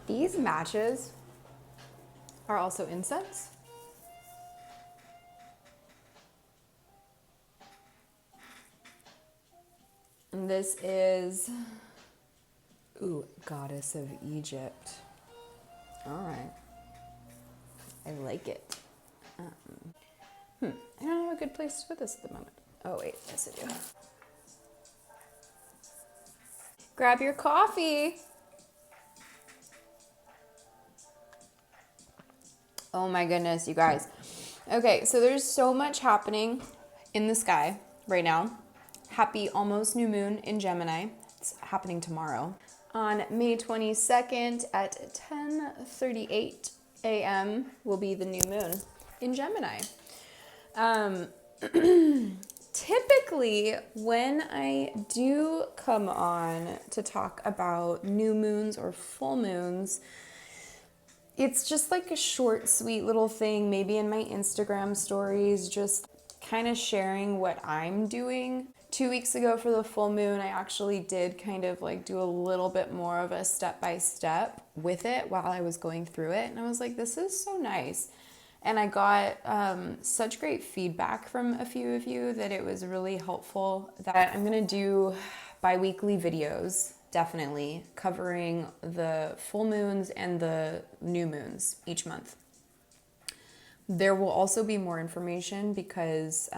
These matches are also incense. And this is, ooh, Goddess of Egypt. All right. I like it. I don't have a good place to put this at the moment. Oh wait, yes I do. Grab your coffee. Oh my goodness, you guys. Okay, so there's so much happening in the sky right now. Happy almost new moon in Gemini. It's happening tomorrow. On May 22nd at 10:38 a.m. will be the new moon in Gemini. Typically, when I do come on to talk about new moons or full moons, it's just like a short, sweet little thing, maybe in my Instagram stories, just kind of sharing what I'm doing. 2 weeks ago for the full moon, I actually did kind of like do a little bit more of a step-by-step with it while I was going through it. And I was like, this is so nice. And I got such great feedback from a few of you that it was really helpful, that I'm gonna do bi-weekly videos, definitely, covering the full moons and the new moons each month. There will also be more information because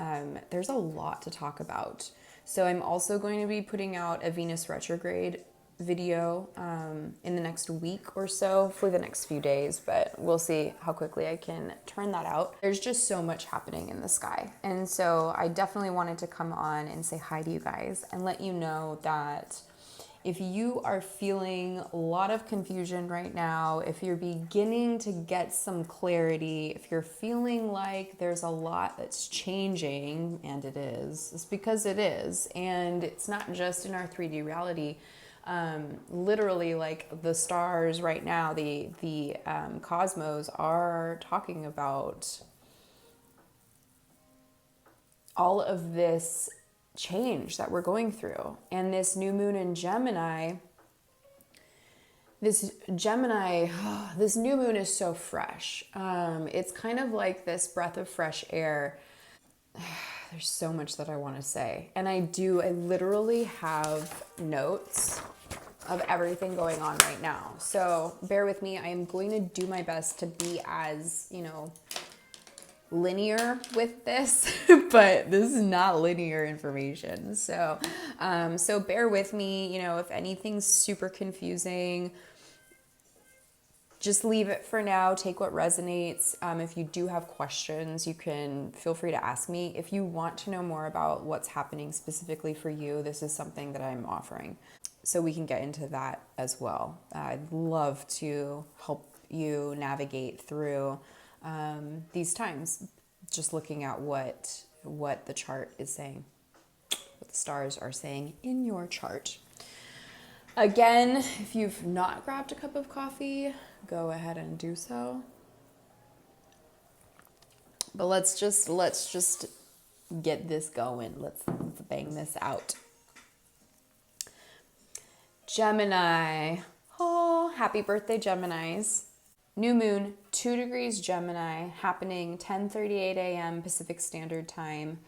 there's a lot to talk about. So I'm also going to be putting out a Venus retrograde video in the next week or so, for the next few days, but we'll see how quickly I can turn that out. There's just so much happening in the sky. And so I definitely wanted to come on and say hi to you guys and let you know that if you are feeling a lot of confusion right now, if you're beginning to get some clarity, if you're feeling like there's a lot that's changing, and it is, it's because it is, and it's not just in our 3D reality. Literally, like the stars right now, the cosmos are talking about all of this change that we're going through. And this new moon in Gemini, this new moon is so fresh. It's kind of like this breath of fresh air. There's so much that I want to say. And I literally have notes of everything going on right now. So bear with me. I am going to do my best to be as, linear with this, but this is not linear information. So bear with me. If anything's super confusing, just leave it for now. Take what resonates. If you do have questions, you can feel free to ask me. If you want to know more about what's happening specifically for you, this is something that I'm offering. So we can get into that as well. I'd love to help you navigate through these times, just looking at what the chart is saying, what the stars are saying in your chart. Again, if you've not grabbed a cup of coffee, go ahead and do so. But let's just get this going. Let's bang this out. Gemini. Oh, happy birthday, Geminis. New moon, 2 degrees Gemini, happening 10:38 a.m. Pacific Standard Time.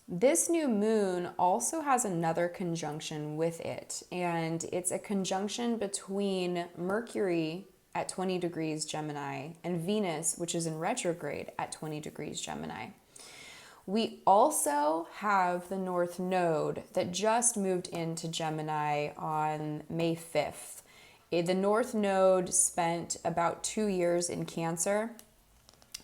This new moon also has another conjunction with it, and it's a conjunction between Mercury at 20 degrees Gemini and Venus, which is in retrograde, at 20 degrees Gemini. We also have the North Node that just moved into Gemini on May 5th. The North Node spent about 2 years in Cancer,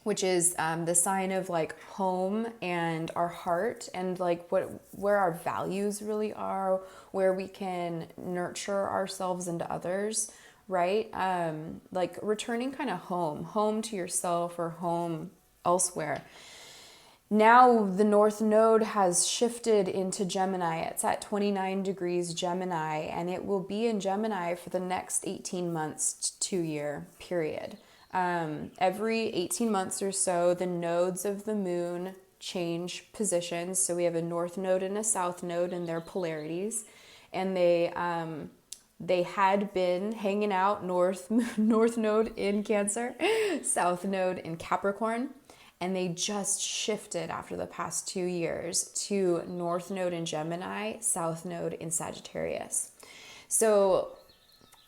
which is the sign of like home and our heart, and like where our values really are, where we can nurture ourselves and others, right? Like returning kind of home to yourself or home elsewhere. Now the North Node has shifted into Gemini. It's at 29 degrees Gemini, and it will be in Gemini for the next 18 months, 2-year period. Every 18 months or so, the nodes of the moon change positions. So we have a North Node and a South Node, and their polarities, and they They had been hanging out north node in Cancer, south node in Capricorn, and they just shifted after the past 2 years to north node in Gemini, south node in Sagittarius. So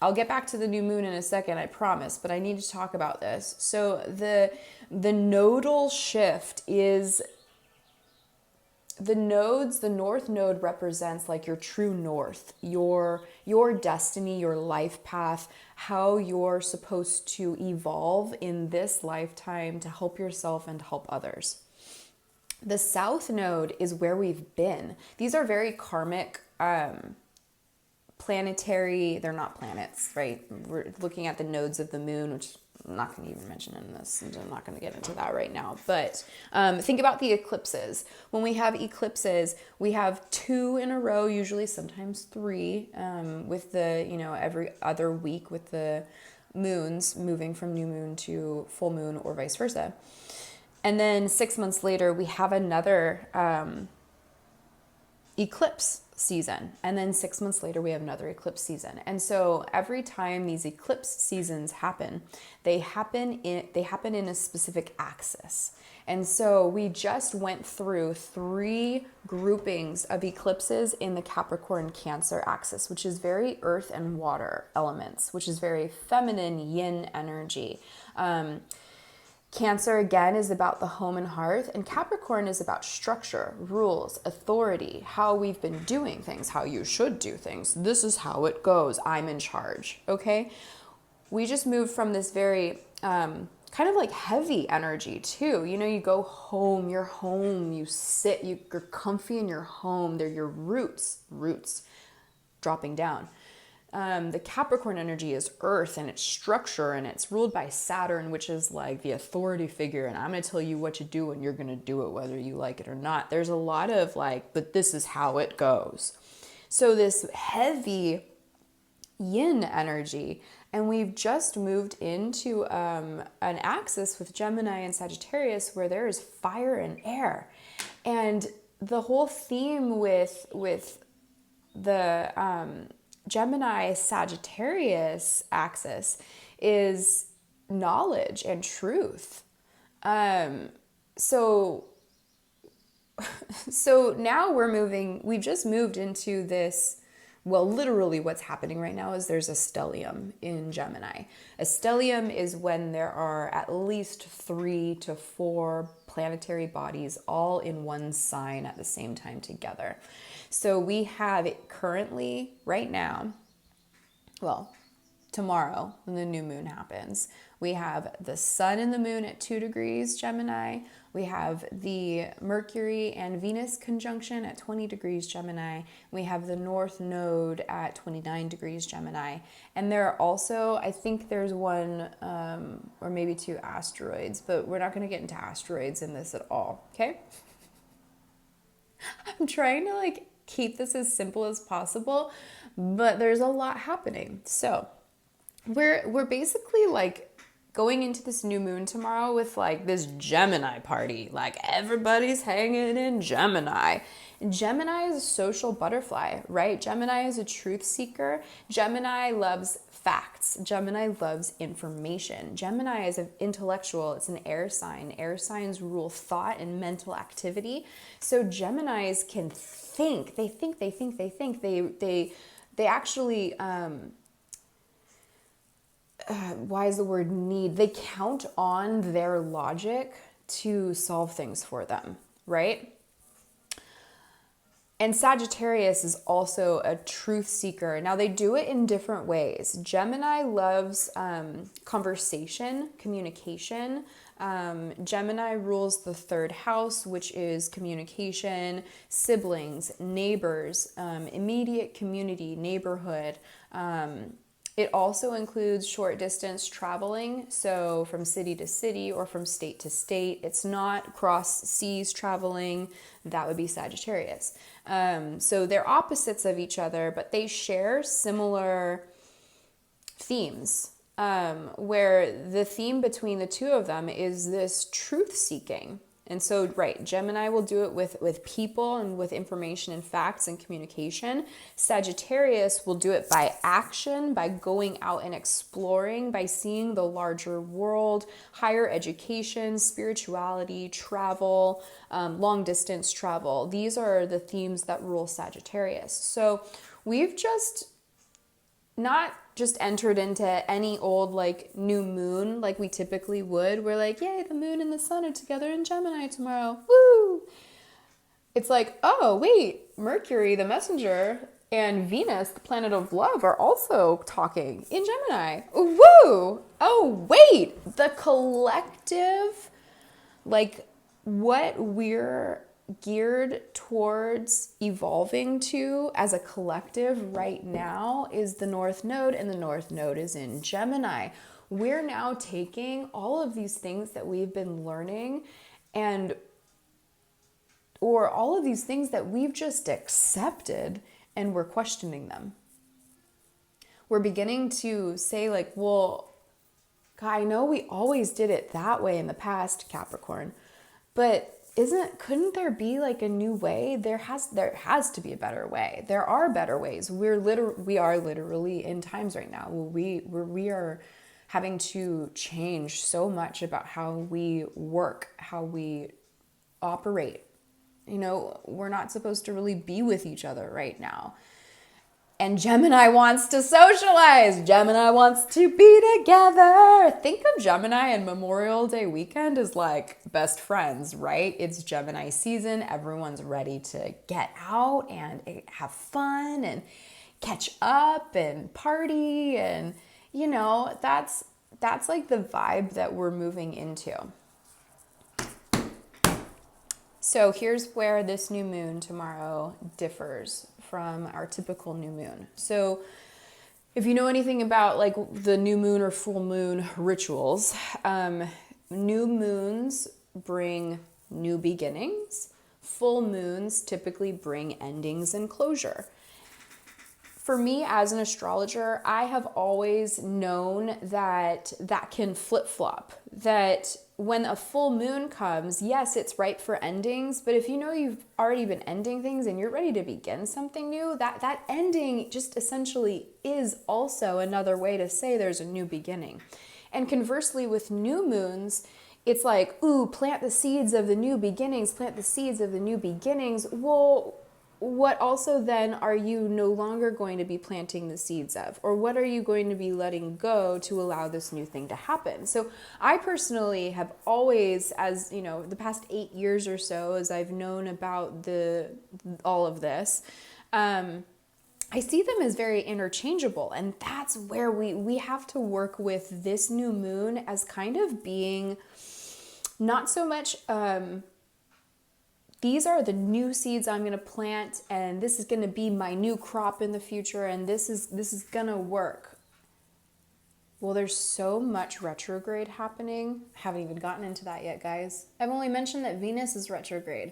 I'll get back to the new moon in a second, I promise, but I need to talk about this. So the nodal shift is the nodes. The north node represents like your true north, your destiny, your life path, how you're supposed to evolve in this lifetime to help yourself and to help others. The south node is where we've been. These are very karmic, planetary, they're not planets, right? We're looking at the nodes of the moon, which I'm not going to even mention in this, and I'm not going to get into that right now. But think about the eclipses. When we have eclipses, we have 2 in a row, usually sometimes 3, with the, every other week with the moons moving from new moon to full moon or vice versa. And then 6 months later, we have another eclipse season, and then 6 months later we have another eclipse season. And so every time these eclipse seasons happen, they happen in a specific axis. And so we just went through 3 groupings of eclipses in the Capricorn Cancer axis, which is very earth and water elements, which is very feminine yin energy. Cancer, again, is about the home and hearth, and Capricorn is about structure, rules, authority, how we've been doing things, how you should do things. This is how it goes. I'm in charge, okay? We just moved from this very kind of like heavy energy too. You go home, you're home, you sit, you're comfy in your home. They're your roots dropping down. The Capricorn energy is earth and it's structure, and it's ruled by Saturn, which is like the authority figure. And I'm going to tell you what to do and you're going to do it whether you like it or not. There's a lot of like, but this is how it goes. So this heavy yin energy, and we've just moved into an axis with Gemini and Sagittarius where there is fire and air. And the whole theme with the Gemini Sagittarius axis is knowledge and truth. So now we've just moved into this. Well, literally what's happening right now is there's a stellium in Gemini. A stellium is when there are at least 3 to 4 planetary bodies all in one sign at the same time together. So we have it currently, right now, well, tomorrow when the new moon happens, we have the sun and the moon at 2 degrees Gemini. We have the Mercury and Venus conjunction at 20 degrees Gemini. We have the North Node at 29 degrees Gemini. And there are also, I think there's one or maybe 2 asteroids, but we're not going to get into asteroids in this at all, okay? I'm trying to like keep this as simple as possible, but there's a lot happening. So we're basically like going into this new moon tomorrow with like this Gemini party. Like everybody's hanging in Gemini. Gemini is a social butterfly, right? Gemini is a truth seeker. Gemini loves facts. Gemini loves information. Gemini is an intellectual. It's an air sign. Air signs rule thought and mental activity. So Geminis can think. They think. They actually, why is the word need? They count on their logic to solve things for them, right? And Sagittarius is also a truth seeker. Now they do it in different ways. Gemini loves conversation, communication. Gemini rules the 3rd house, which is communication, siblings, neighbors, immediate community, neighborhood. It also includes short distance traveling, so from city to city or from state to state. It's not cross seas traveling. That would be Sagittarius. So they're opposites of each other, but they share similar themes, where the theme between the two of them is this truth seeking. And so, right, Gemini will do it with people and with information and facts and communication. Sagittarius will do it by action, by going out and exploring, by seeing the larger world, higher education, spirituality, travel, long distance travel. These are the themes that rule Sagittarius. So we've just not just entered into any old like new moon like we typically would. We're like, yay, the moon and the sun are together in Gemini tomorrow. Woo! It's like, oh, wait, Mercury, the messenger, and Venus, the planet of love, are also talking in Gemini. Woo! Oh, wait, the collective, like what we're geared towards evolving to as a collective right now is the North Node, and the North Node is in Gemini. We're now taking all of these things that we've been learning or all of these things that we've just accepted, and we're questioning them. We're beginning to say like, well, God, I know we always did it that way in the past, Capricorn, but couldn't there be like a new way? There has to be a better way. There are better ways. We are literally in times right now where we are having to change so much about how we work, how we operate. You know, we're not supposed to really be with each other right now. And Gemini wants to socialize. Gemini wants to be together. Think of Gemini and Memorial Day weekend as like best friends, right? It's Gemini season. Everyone's ready to get out and have fun and catch up and party. And, you know, that's like the vibe that we're moving into. So here's where this new moon tomorrow differs from our typical new moon. So if you know anything about like the new moon or full moon rituals, new moons bring new beginnings. Full moons typically bring endings and closure. For me as an astrologer, I have always known that can flip-flop, that when a full moon comes, yes, it's ripe for endings, but if you know you've already been ending things and you're ready to begin something new, that ending just essentially is also another way to say there's a new beginning. And conversely, with new moons, it's like, ooh, plant the seeds of the new beginnings, plant the seeds of the new beginnings. Well, what also then are you no longer going to be planting the seeds of? Or what are you going to be letting go to allow this new thing to happen? So I personally have always, as you know, the past 8 years or so, as I've known about all of this, I see them as very interchangeable. And that's where we have to work with this new moon as kind of being not so much... these are the new seeds I'm going to plant, and this is going to be my new crop in the future, and this is going to work. Well, there's so much retrograde happening. I haven't even gotten into that yet, guys. I've only mentioned that Venus is retrograde.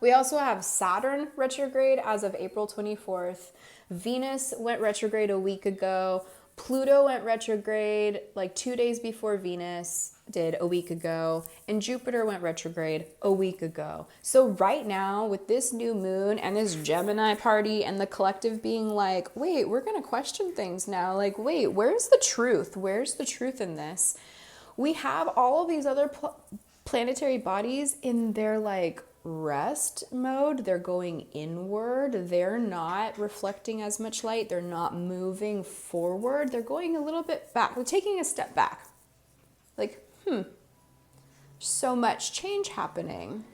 We also have Saturn retrograde as of April 24th. Venus went retrograde a week ago. Pluto went retrograde like 2 days before Venus did a week ago, and Jupiter went retrograde a week ago. So right now with this new moon and this Gemini party and the collective being like, wait, we're going to question things now. Like, wait, where's the truth? Where's the truth in this? We have all of these other planetary bodies in their like rest mode. They're going inward. They're not reflecting as much light. They're not moving forward. They're going a little bit back. They're taking a step back. Like, so much change happening.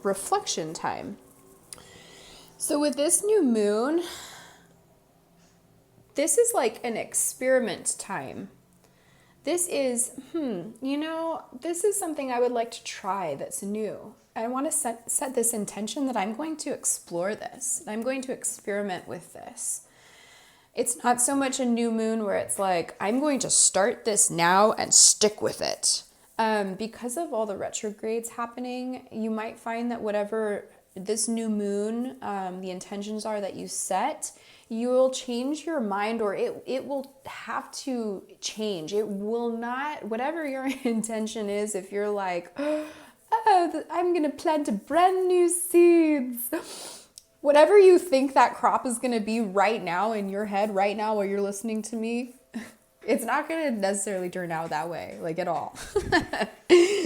Reflection time. So with this new moon, this is like an experiment time. This is, this is something I would like to try that's new. I want to set this intention that I'm going to explore this. I'm going to experiment with this. It's not so much a new moon where it's like, I'm going to start this now and stick with it. Because of all the retrogrades happening, you might find that whatever this new moon, the intentions are that you set, you will change your mind, or it will have to change. It will not, whatever your intention is, if you're like, I'm going to plant a brand new seeds. Whatever you think that crop is going to be right now in your head, right now while you're listening to me, it's not going to necessarily turn out that way, like at all.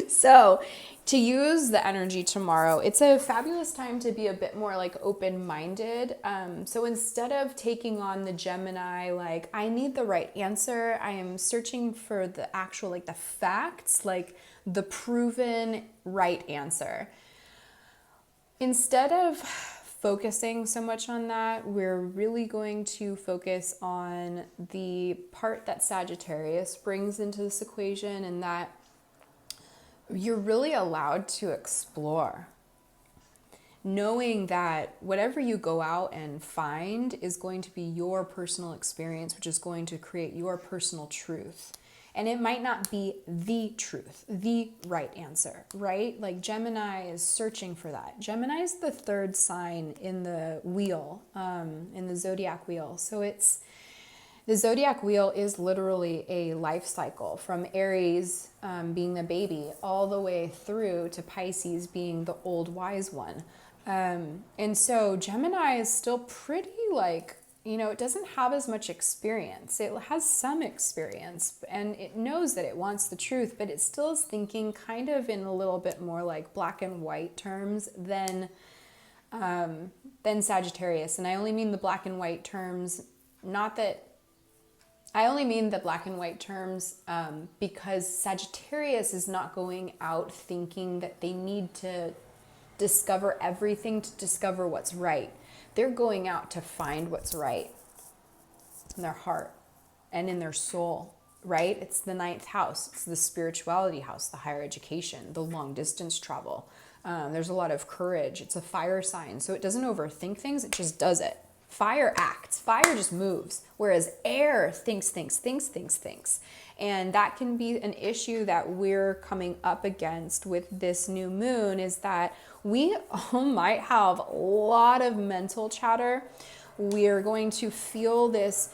So to use the energy tomorrow, it's a fabulous time to be a bit more like open-minded. So instead of taking on the Gemini, like I need the right answer, I am searching for the actual, like the facts, like the proven right answer. Instead of focusing so much on that, we're really going to focus on the part that Sagittarius brings into this equation, and that you're really allowed to explore. Knowing that whatever you go out and find is going to be your personal experience, which is going to create your personal truth. And it might not be the truth, the right answer, right? Like Gemini is searching for that. Gemini is the third sign in the wheel, in the zodiac wheel. So the zodiac wheel is literally a life cycle from Aries being the baby all the way through to Pisces being the old wise one. And so Gemini is still pretty like, it doesn't have as much experience. It has some experience and it knows that it wants the truth, but it still is thinking kind of in a little bit more like black and white terms than Sagittarius. And I only mean the black and white terms, because Sagittarius is not going out thinking that they need to discover everything to discover what's right. They're going out to find what's right in their heart and in their soul, right? It's the ninth house. It's the spirituality house, the higher education, the long distance travel. There's a lot of courage. It's a fire sign. So it doesn't overthink things. It just does it. Fire acts. Fire just moves. Whereas air thinks. And that can be an issue that we're coming up against with this new moon, is that we might have a lot of mental chatter. We're going to feel this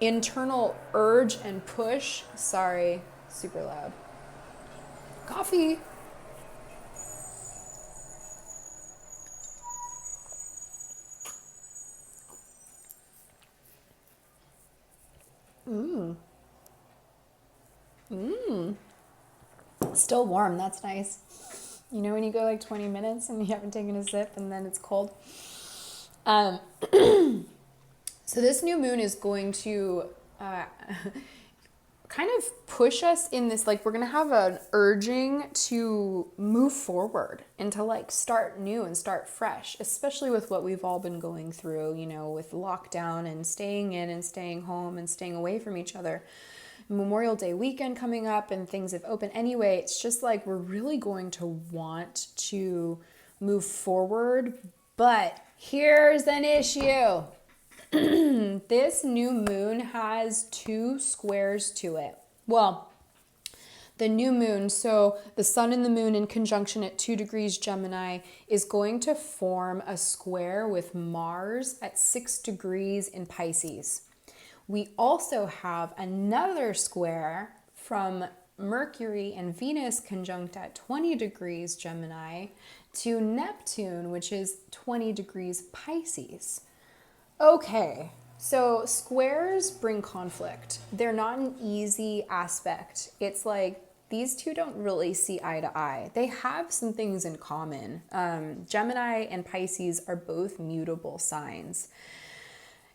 internal urge and push. Sorry, super loud. Coffee. Still warm, that's nice. You know when you go like 20 minutes and you haven't taken a sip and then it's cold? So this new moon is going to kind of push us in this, like we're going to have an urging to move forward and to like start new and start fresh, especially with what we've all been going through, with lockdown and staying in and staying home and staying away from each other. Memorial Day weekend coming up and things have opened anyway. It's just like we're really going to want to move forward. But here's an issue. This new moon has 2 squares to it. Well, the new moon, so the sun and the moon in conjunction at 2 degrees Gemini is going to form a square with Mars at 6 degrees in Pisces. We also have another square from Mercury and Venus conjunct at 20 degrees Gemini to Neptune, which is 20 degrees Pisces. Okay, so squares bring conflict. They're not an easy aspect. It's like these two don't really see eye to eye. They have some things in common. Gemini and Pisces are both mutable signs.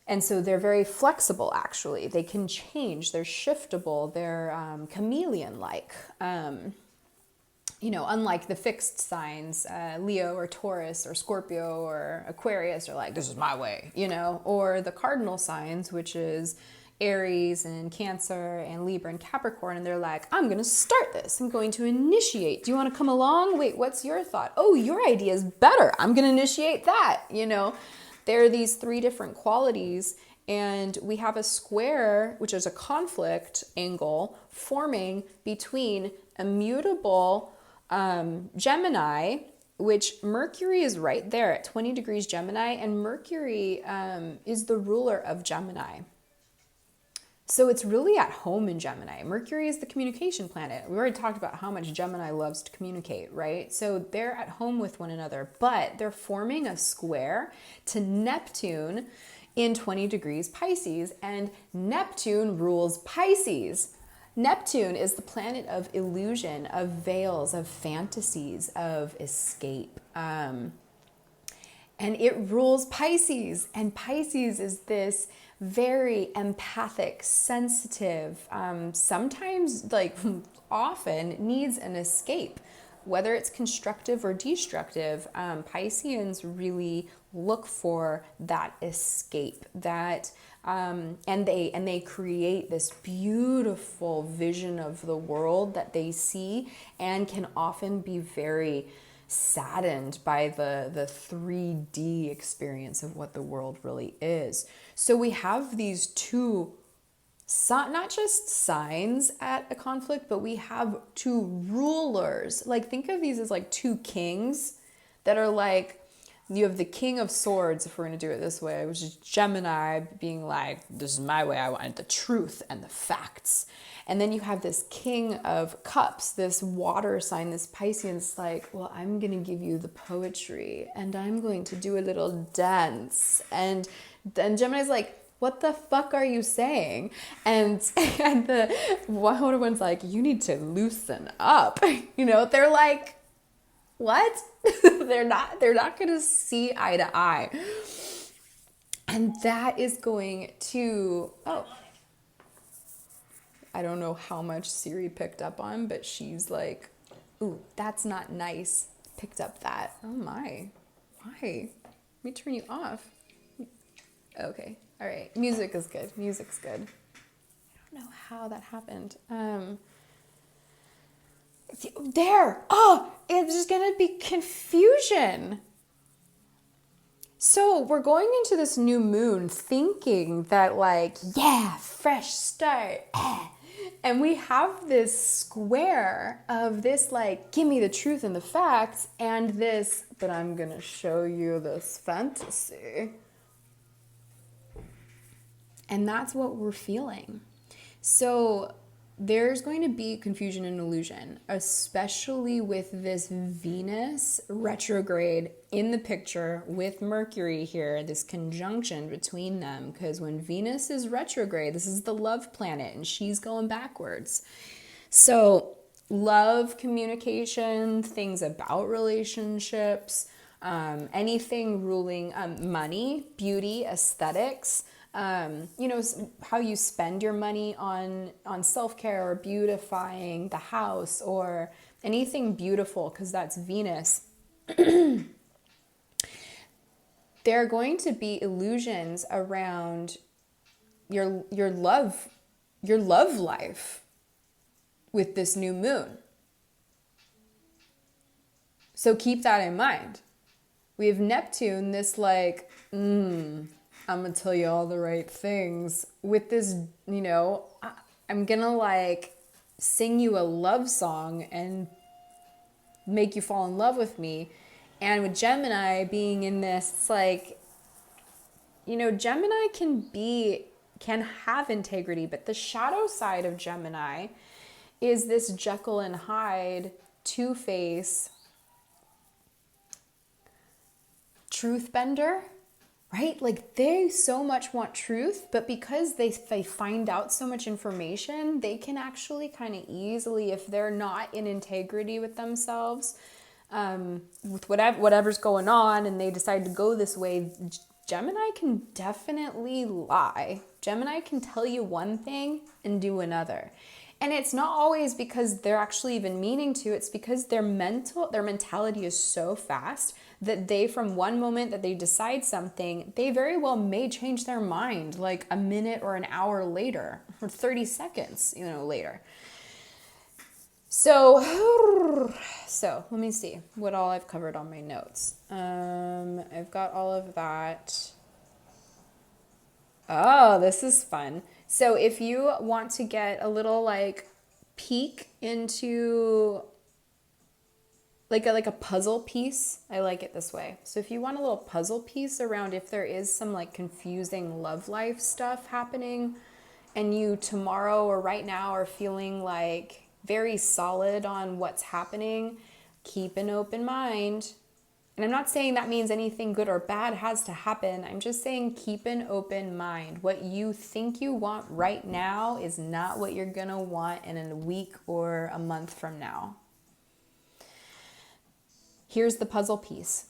And so they're very flexible, actually. They can change. They're shiftable. They're chameleon-like. Unlike the fixed signs, Leo or Taurus or Scorpio or Aquarius are like, this is my way, or the cardinal signs, which is Aries and Cancer and Libra and Capricorn. And they're like, I'm going to start this. I'm going to initiate. Do you want to come along? Wait, what's your thought? Oh, your idea is better. I'm going to initiate that, There are these 3 different qualities, and we have a square, which is a conflict angle, forming between immutable Gemini, which Mercury is right there at 20 degrees Gemini, and Mercury is the ruler of Gemini. So it's really at home in Gemini. Mercury is the communication planet. We already talked about how much Gemini loves to communicate, right? So they're at home with one another, but they're forming a square to Neptune in 20 degrees Pisces, and Neptune rules Pisces. Neptune is the planet of illusion, of veils, of fantasies, of escape. And it rules Pisces. And Pisces is this very empathic, sensitive, sometimes, like often, needs an escape. Whether it's constructive or destructive, Pisceans really look for that escape, that and they create this beautiful vision of the world that they see, and can often be very saddened by the 3D experience of what the world really is. So we have these two, not just signs at a conflict, but we have two rulers. Like, think of these as like two kings that are like, you have the King of Swords, if we're going to do it this way, which is Gemini, being like, this is my way, I want the truth and the facts. And then you have this King of Cups, this water sign, this Piscean's like, well, I'm going to give you the poetry, and I'm going to do a little dance. And then Gemini's like, what the fuck are you saying? And the water one's like, you need to loosen up. You know, they're like, what? they're not going to see eye to eye. And that is going to, I don't know how much Siri picked up on, but she's like, ooh, that's not nice. Picked up that. Oh my. Why? Let me turn you off. Okay. All right. Music is good. Music's good. I don't know how that happened. There. Oh, it's just going to be confusion. So we're going into this new moon thinking that, like, yeah, fresh start. And we have this square of this, like, give me the truth and the facts, and this, but I'm going to show you this fantasy. And that's what we're feeling. So there's going to be confusion and illusion, especially with this Venus retrograde in the picture with Mercury here, this conjunction between them. Because when Venus is retrograde, this is the love planet, and she's going backwards. So love, communication, things about relationships, anything ruling money, beauty, aesthetics, you know, how you spend your money on self-care or beautifying the house or anything beautiful, because that's Venus. There are going to be illusions around your love life with this new moon. So keep that in mind. We have Neptune, this like, I'm going to tell you all the right things with this, you know, I'm going to like sing you a love song and make you fall in love with me. And with Gemini being in this, it's like, you know, Gemini can have integrity, but the shadow side of Gemini is this Jekyll and Hyde, Two-Face, truth bender. Right? Like, they so much want truth, but because they find out so much information, they can actually kind of easily, if they're not in integrity with themselves, with whatever's going on, and they decide to go this way, Gemini can definitely lie. Gemini can tell you one thing and do another. And it's not always because they're actually even meaning to, it's because their mentality is so fast that they, from one moment that they decide something, they very well may change their mind like a minute or an hour later, or 30 seconds, you know, later. So let me see what all I've covered on my notes. I've got all of that. Oh, this is fun. So if you want to get a little like peek into like a puzzle piece, I like it this way. So if you want a little puzzle piece around if there is some like confusing love life stuff happening and you tomorrow or right now are feeling like very solid on what's happening, keep an open mind. And I'm not saying that means anything good or bad has to happen. I'm just saying keep an open mind. What you think you want right now is not what you're going to want in a week or a month from now. Here's the puzzle piece.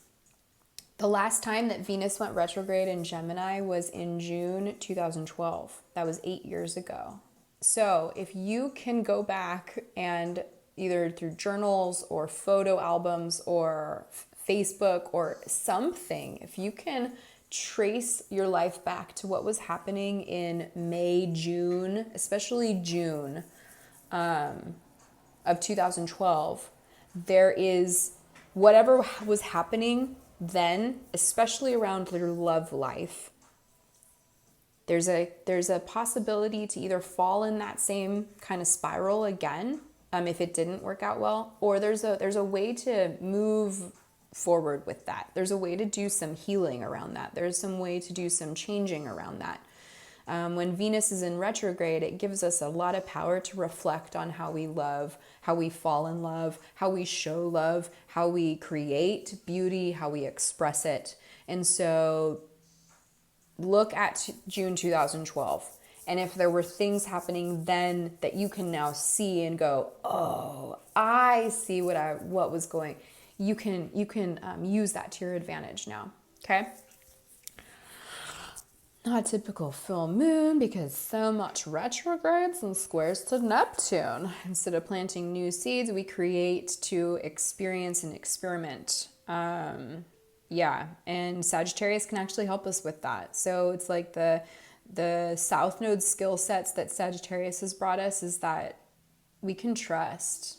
The last time that Venus went retrograde in Gemini was in June 2012. That was 8 years ago. So if you can go back and either through journals or photo albums or Facebook or something, if you can trace your life back to what was happening in May, June, especially June of 2012, there is whatever was happening then, especially around your love life. There's a possibility to either fall in that same kind of spiral again, if it didn't work out well, or there's a way to move forward with that. There's a way to do some healing around that. There's some way to do some changing around that. When Venus is in retrograde, it gives us a lot of power to reflect on how we love, how we fall in love, how we show love, how we create beauty, how we express it. And so look at June 2012. And if there were things happening then that you can now see and go, oh, I see what was going, you can use that to your advantage now. Okay. Not a typical full moon because so much retrogrades and squares to Neptune. Instead of planting new seeds, we create to experience and experiment. Yeah, and Sagittarius can actually help us with that. So it's like the South Node skill sets that Sagittarius has brought us is that we can trust.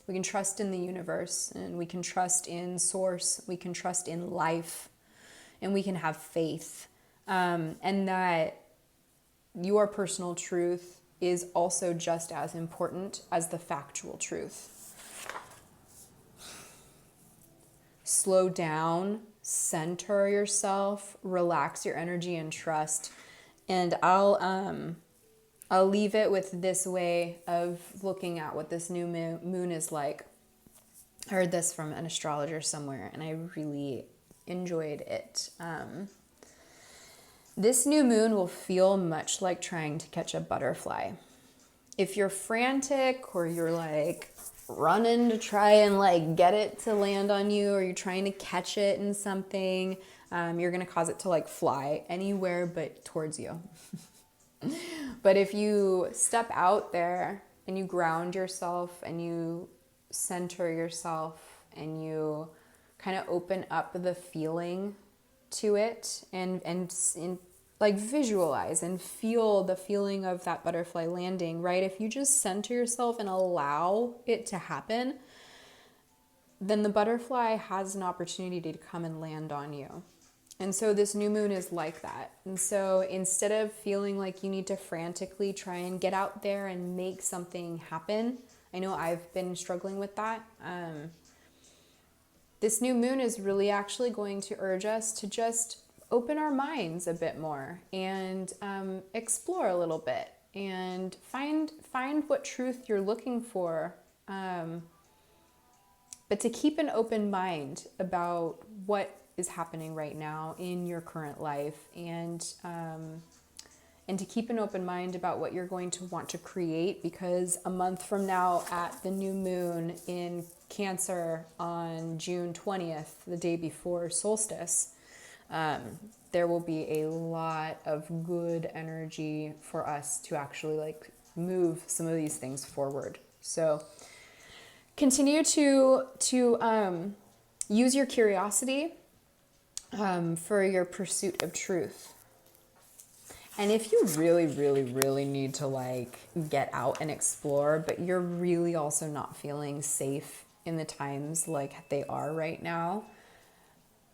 We can trust in the universe, and we can trust in source. We can trust in life, and we can have faith. And that your personal truth is also just as important as the factual truth. Slow down, center yourself, relax your energy and trust. And I'll leave it with this way of looking at what this new moon is like. I heard this from an astrologer somewhere and I really enjoyed it. This new moon will feel much like trying to catch a butterfly. If you're frantic or you're like running to try and like get it to land on you, or you're trying to catch it in something, you're going to cause it to like fly anywhere but towards you. But if you step out there and you ground yourself and you center yourself and you kind of open up the feeling to it and like visualize and feel the feeling of that butterfly landing, right? If you just center yourself and allow it to happen, then the butterfly has an opportunity to come and land on you. And so this new moon is like that. And so instead of feeling like you need to frantically try and get out there and make something happen, I know I've been struggling with that. This new moon is really actually going to urge us to just open our minds a bit more and explore a little bit and find what truth you're looking for. But to keep an open mind about what is happening right now in your current life, and to keep an open mind about what you're going to want to create, because a month from now at the new moon in Cancer on June 20th, the day before solstice, there will be a lot of good energy for us to actually like move some of these things forward. So continue to use your curiosity for your pursuit of truth. And if you really, really, really need to like get out and explore, but you're really also not feeling safe in the times like they are right now,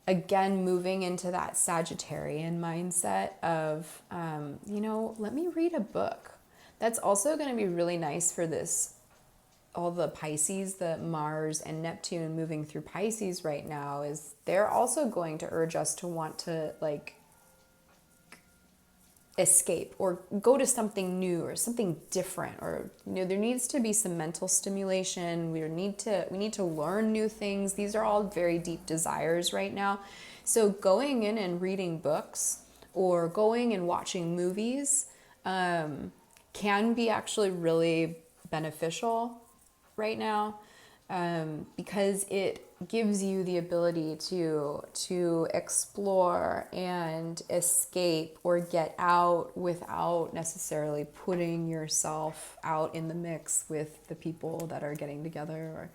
again, moving into that Sagittarian mindset of, let me read a book. That's also going to be really nice for this. All the Pisces, the Mars and Neptune moving through Pisces right now, is they're also going to urge us to want to like escape or go to something new or something different, or there needs to be some mental stimulation. We need to learn new things. These are all very deep desires right now. So going in and reading books or going and watching movies can be actually really beneficial right now, because it gives you the ability to explore and escape or get out without necessarily putting yourself out in the mix with the people that are getting together, or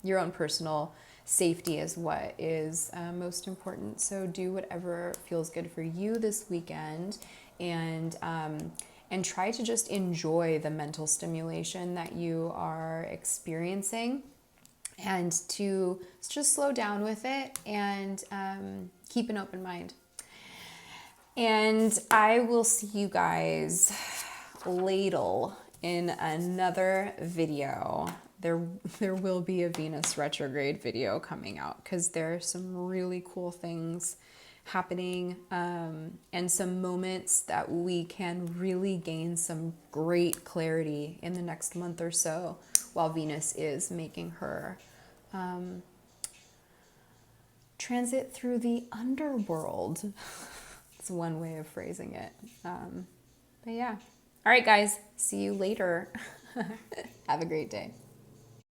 your own personal safety is what is most important. So do whatever feels good for you this weekend, and try to just enjoy the mental stimulation that you are experiencing, and to just slow down with it, and keep an open mind. And I will see you guys later in another video. There will be a Venus retrograde video coming out, because there are some really cool things happening, and some moments that we can really gain some great clarity in the next month or so, while Venus is making her transit through the underworld. It's one way of phrasing it. But yeah. All right, guys. See you later. Have a great day.